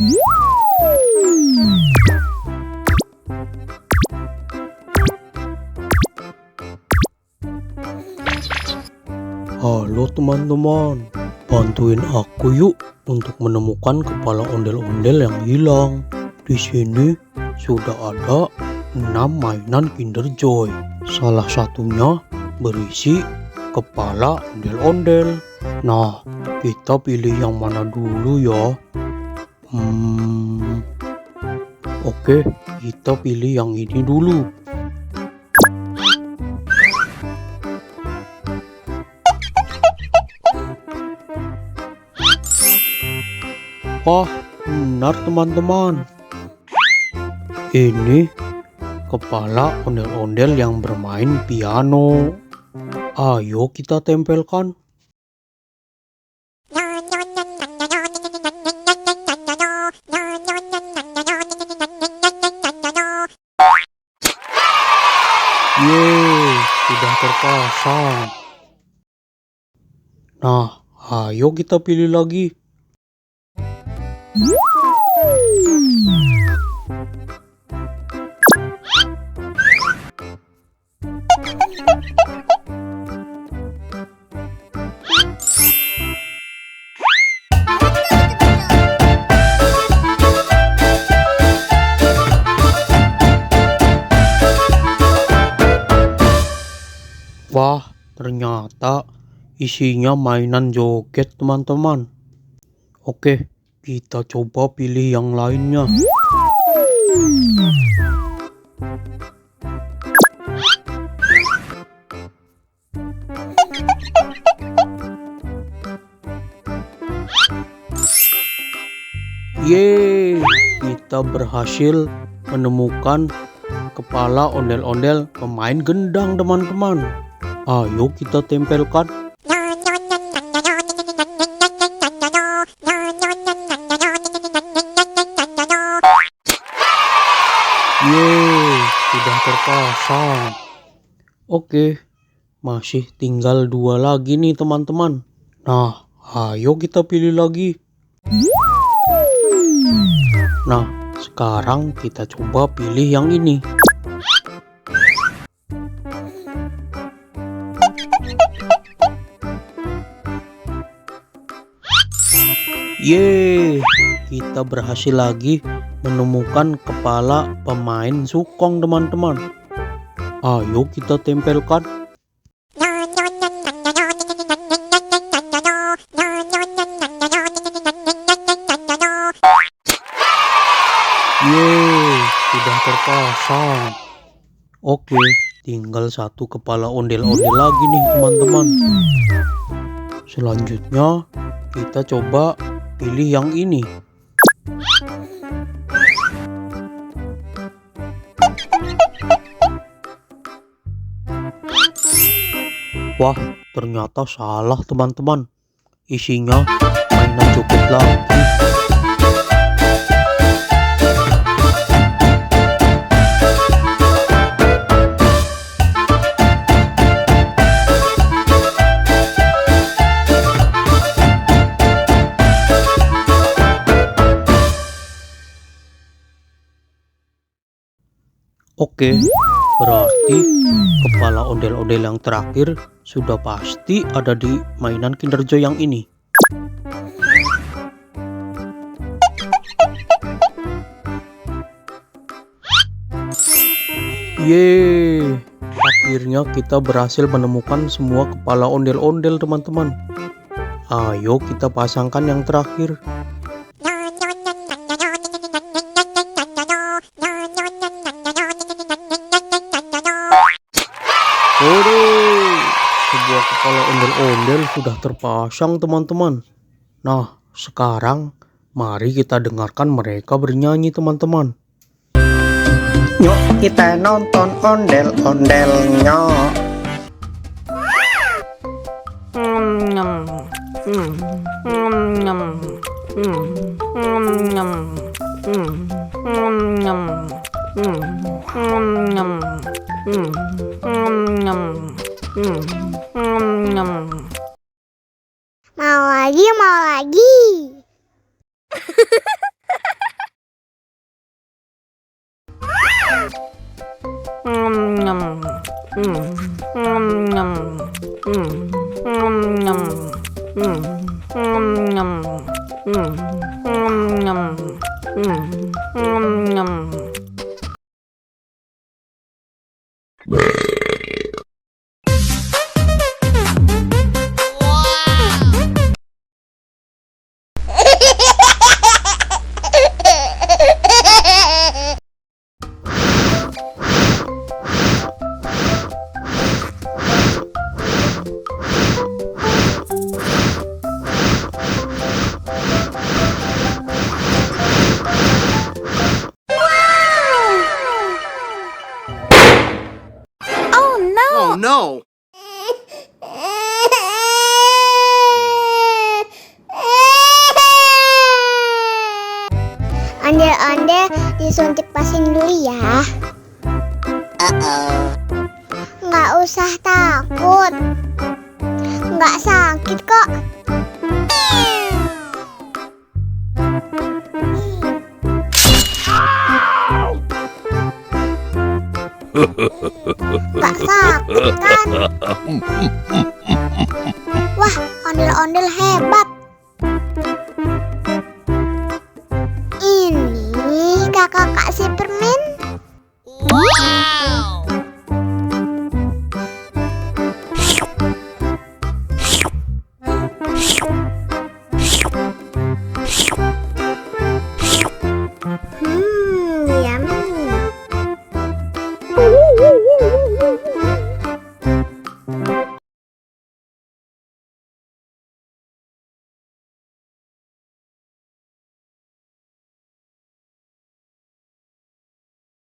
Halo teman-teman, bantuin aku yuk untuk menemukan kepala ondel-ondel yang hilang. Di sini sudah ada 6 mainan Kinder Joy. Salah satunya berisi kepala ondel-ondel. Nah, kita pilih yang mana dulu ya? Oke, kita pilih yang ini dulu. Wah, benar teman-teman. Ini kepala ondel-ondel yang bermain piano. Ayo kita tempelkan. Yeay, sudah terpasang. Nah, ayo kita pilih lagi. Wah, ternyata isinya mainan joget teman-teman. Oke, kita coba pilih yang lainnya. Yeay, kita berhasil menemukan kepala ondel-ondel pemain gendang teman-teman. Ayo kita tempelkan. Yeay, sudah terpasang. Oke, masih tinggal 2 lagi nih teman-teman. Nah, ayo kita pilih lagi. Nah, sekarang kita coba pilih yang ini. Yeay, kita berhasil lagi menemukan kepala pemain sukong teman-teman. Ayo kita tempelkan. Yeay, sudah terpasang. Oke, tinggal 1 kepala ondel-ondel lagi nih teman-teman. Selanjutnya kita coba pilih yang ini. Wah, ternyata salah teman-teman. Isinya mainan joget lagi. Oke, berarti kepala ondel-ondel yang terakhir sudah pasti ada di mainan Kinder Joy yang ini. Yeay, akhirnya kita berhasil menemukan semua kepala ondel-ondel teman-teman. Ayo kita pasangkan yang terakhir. Waduh, sebuah kepala ondel-ondel sudah terpasang teman-teman. Nah, sekarang mari kita dengarkan mereka bernyanyi teman-teman. Yuk kita nonton ondel-ondelnya. Mau lagi, mau lagi. Oh no! Ondel-ondel disuntik vaksin dulu ya. Nggak usah takut. Nggak sakit kok. Nggak sakit kan?